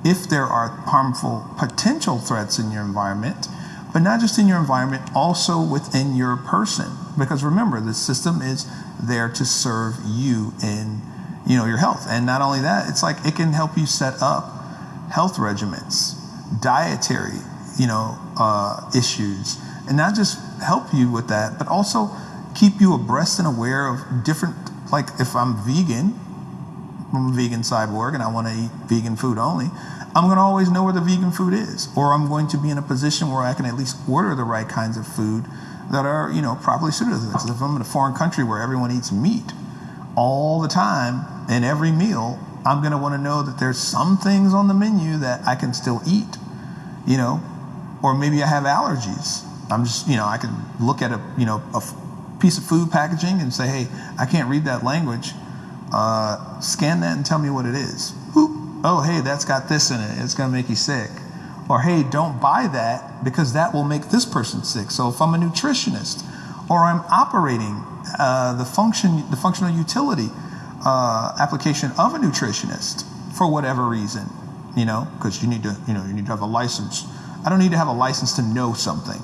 if there are harmful potential threats in your environment, but not just in your environment, also within your person. Because remember, the system is there to serve you in, your health. And not only that, it's like it can help you set up health regimens, dietary, issues, and not just help you with that, but also keep you abreast and aware of different, like if I'm vegan, I'm a vegan cyborg and I want to eat vegan food only, I'm going to always know where the vegan food is, or I'm going to be in a position where I can at least order the right kinds of food that are, properly suited to this. Because if I'm in a foreign country where everyone eats meat all the time in every meal, I'm going to want to know that there's some things on the menu that I can still eat, or maybe I have allergies. I'm just, I can look at a piece of food packaging and say, hey, I can't read that language. Scan that and tell me what it is. Boop. Oh, hey, that's got this in it. It's going to make you sick. Or, hey, don't buy that because that will make this person sick. So if I'm a nutritionist, or I'm operating the functional utility application of a nutritionist for whatever reason, because you need to have a license. I don't need to have a license to know something,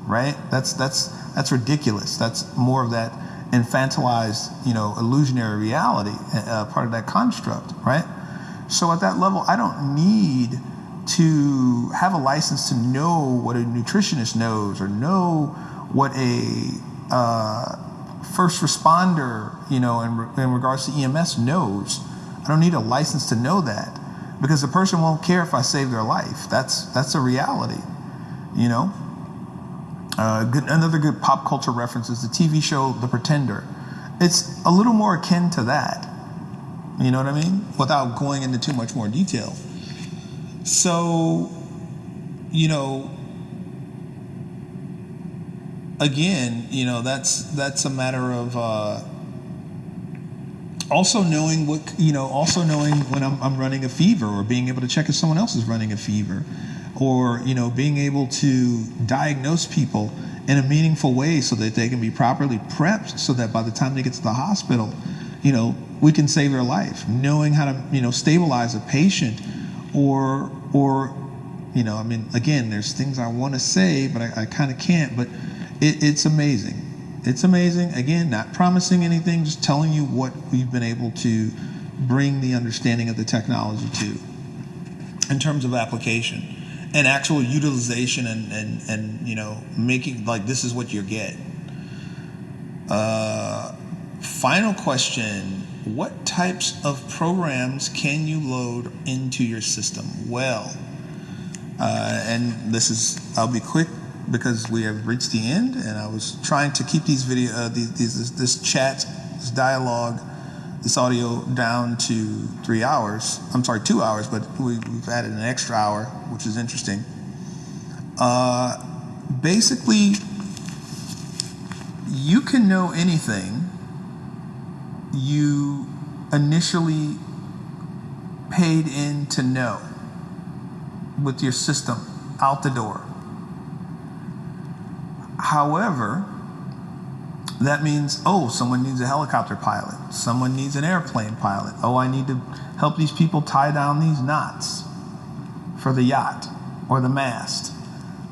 right? That's ridiculous. That's more of that infantilized, illusionary reality, part of that construct, right? So at that level, I don't need to have a license to know what a nutritionist knows, or know what a first responder, in regards to EMS knows. I don't need a license to know that, because the person won't care if I save their life. That's a reality, Another good pop culture reference is the TV show The Pretender. It's a little more akin to that, you know what I mean? Without going into too much more detail. So, again, that's a matter of also knowing when I'm running a fever, or being able to check if someone else is running a fever, or being able to diagnose people in a meaningful way so that they can be properly prepped, so that by the time they get to the hospital, we can save their life. Knowing how to stabilize a patient, or again, there's things I want to say but I kind of can't. But it's amazing. It's amazing. Again, not promising anything, just telling you what we've been able to bring the understanding of the technology to in terms of application and actual utilization, and making, like, this is what you get. Final question: what types of programs can you load into your system? Well, and I'll be quick because we have reached the end, and I was trying to keep this chat, this dialogue, this audio down to 2 hours, but we've added an extra hour, which is interesting. Basically, you can know anything you initially paid in to know with your system out the door. However, that means, someone needs a helicopter pilot, someone needs an airplane pilot, I need to help these people tie down these knots for the yacht or the mast.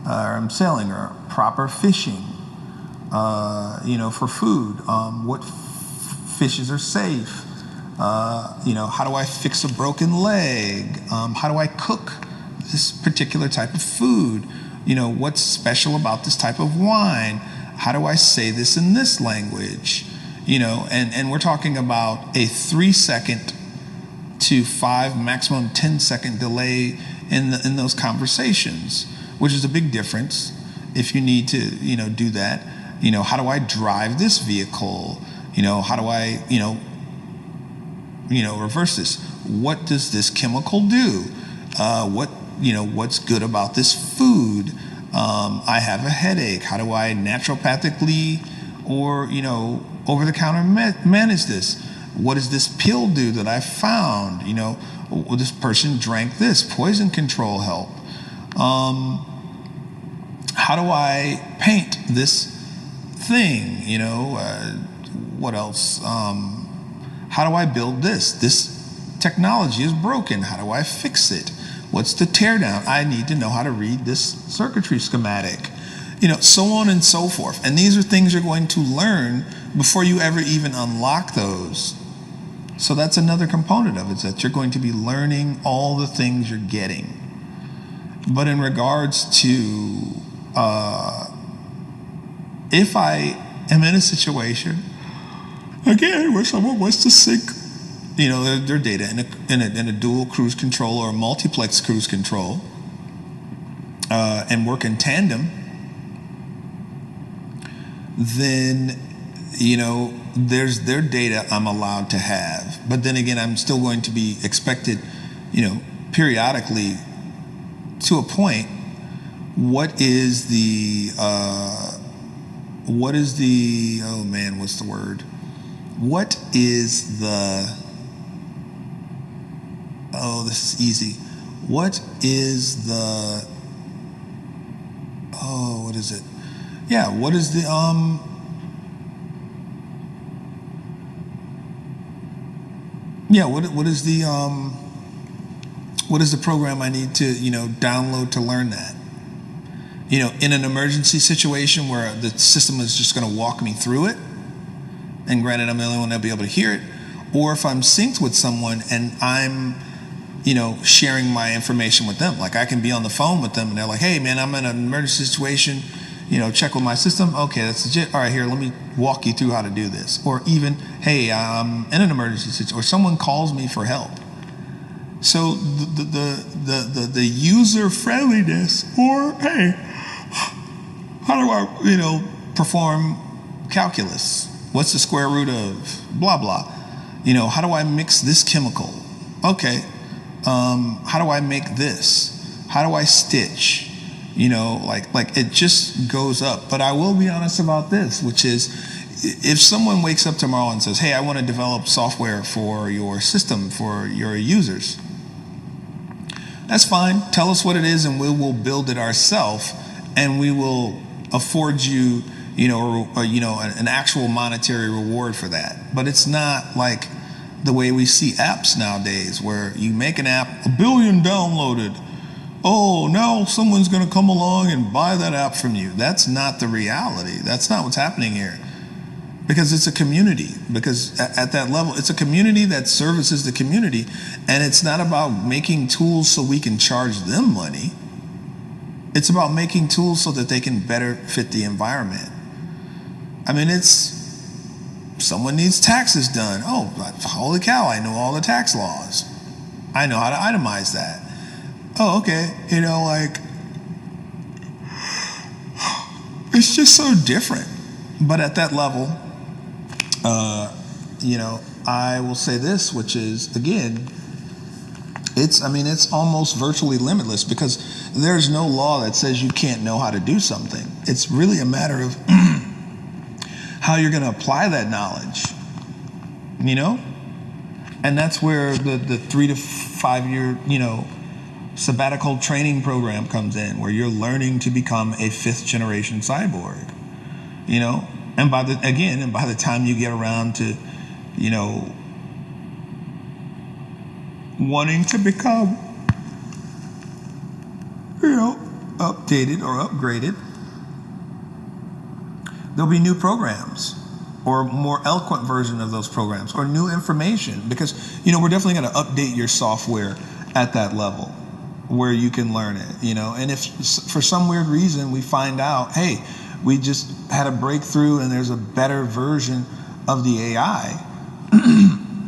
I'm selling, or proper fishing, for food. What fishes are safe? How do I fix a broken leg? How do I cook this particular type of food? What's special about this type of wine? How do I say this in this language? And we're talking about a 3-second to 5, maximum 10-second delay in those conversations, which is a big difference if you need to, do that. How do I drive this vehicle? How do I, reverse this? What does this chemical do? What's good about this food? I have a headache. How do I naturopathically or, over the counter manage this? What does this pill do that I found? This person drank this. Poison control help. How do I paint this thing? What else? How do I build this? This technology is broken. How do I fix it? What's the teardown? I need to know how to read this circuitry schematic. So on and so forth. And these are things you're going to learn before you ever even unlock those. So that's another component of it, that you're going to be learning all the things you're getting. But in regards to if I am in a situation, again, where someone wants to sync, their data in a dual cruise control or a multiplex cruise control, and work in tandem, then there's their data I'm allowed to have. But then again, I'm still going to be expected, periodically, to a point, what is the oh man, what's the word? What is the, this is easy. What is the, what is it? Yeah, what is the, what is the program I need to, download to learn that? In an emergency situation where the system is just going to walk me through it, and granted, I'm the only one that'll be able to hear it, or if I'm synced with someone and I'm, sharing my information with them. Like I can be on the phone with them and they're like, hey man, I'm in an emergency situation, check with my system. Okay, that's legit. All right, here, let me walk you through how to do this. Or even, hey, I'm in an emergency situation, or someone calls me for help. So the user friendliness, or hey, how do I, perform calculus? What's the square root of blah blah? How do I mix this chemical? Okay, how do I make this? How do I stitch? Like it just goes up. But I will be honest about this, which is, if someone wakes up tomorrow and says, hey, I want to develop software for your system, for your users, that's fine. Tell us what it is and we will build it ourselves, and we will afford you, an actual monetary reward for that. But it's not like the way we see apps nowadays, where you make an app, 1 billion downloaded. Oh, now someone's going to come along and buy that app from you. That's not the reality. That's not what's happening here. Because it's a community. Because at that level, it's a community that services the community. And it's not about making tools so we can charge them money. It's about making tools so that they can better fit the environment. I mean, someone needs taxes done. Oh, holy cow, I know all the tax laws. I know how to itemize that. Oh, okay. It's just so different. But at that level, I will say this, which is, again, it's almost virtually limitless, because there's no law that says you can't know how to do something. It's really a matter of how you're going to apply that knowledge, And that's where the 3 to 5 year, sabbatical training program comes in, where you're learning to become a 5th generation cyborg, and by the time you get around to, wanting to become, updated or upgraded, there'll be new programs or more eloquent version of those programs or new information, because we're definitely going to update your software at that level where you can learn it, and if for some weird reason we find out, hey, we just had a breakthrough and there's a better version of the AI,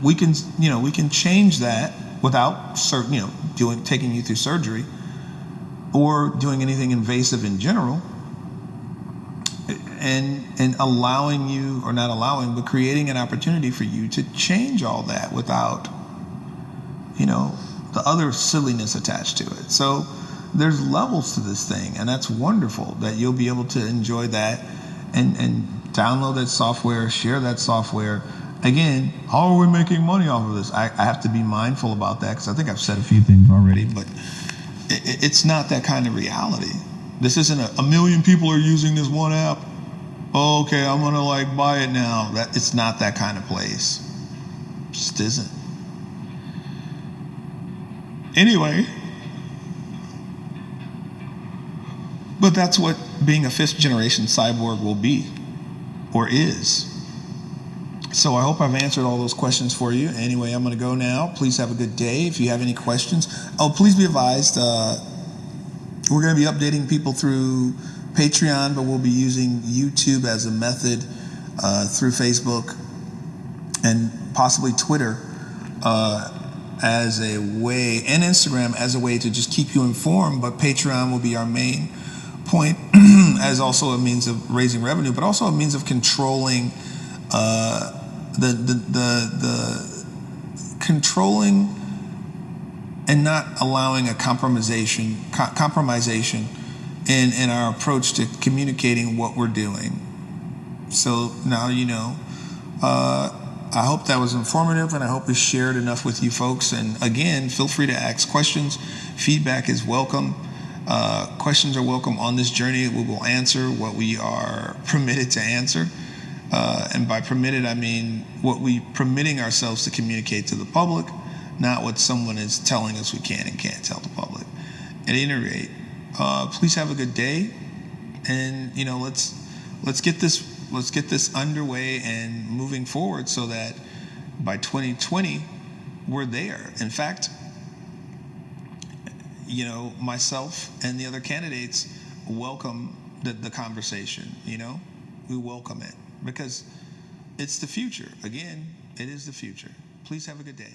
we can change that without taking you through surgery or doing anything invasive in general, and allowing you, or not allowing, but creating an opportunity for you to change all that without the other silliness attached to it. So there's levels to this thing, and that's wonderful that you'll be able to enjoy that and download that software, share that software. Again, how are we making money off of this? I have to be mindful about that, because I think I've said a few things already, but it's not that kind of reality. This isn't a million people are using this one app. Oh, okay, I'm gonna buy it now. It's not that kind of place. It just isn't. Anyway, but that's what being a 5th generation cyborg will be, or is. So I hope I've answered all those questions for you. Anyway, I'm going to go now. Please have a good day. If you have any questions, please be advised, we're going to be updating people through Patreon, but we'll be using YouTube as a method, through Facebook and possibly Twitter as a way, and Instagram as a way to just keep you informed. But Patreon will be our main point as also a means of raising revenue, but also a means of controlling the controlling and not allowing a compromisation in our approach to communicating what we're doing. So now I hope that was informative, and I hope we shared enough with you folks. And again, feel free to ask questions. Feedback is welcome. Questions are welcome on this journey. We will answer what we are permitted to answer. And by permitted, I mean what we permitting ourselves to communicate to the public, not what someone is telling us we can and can't tell the public. At any rate, please have a good day, and let's get this underway and moving forward, so that by 2020 we're there. In fact, myself and the other candidates welcome the conversation. We welcome it, because it's the future. Again, it is the future. Please have a good day.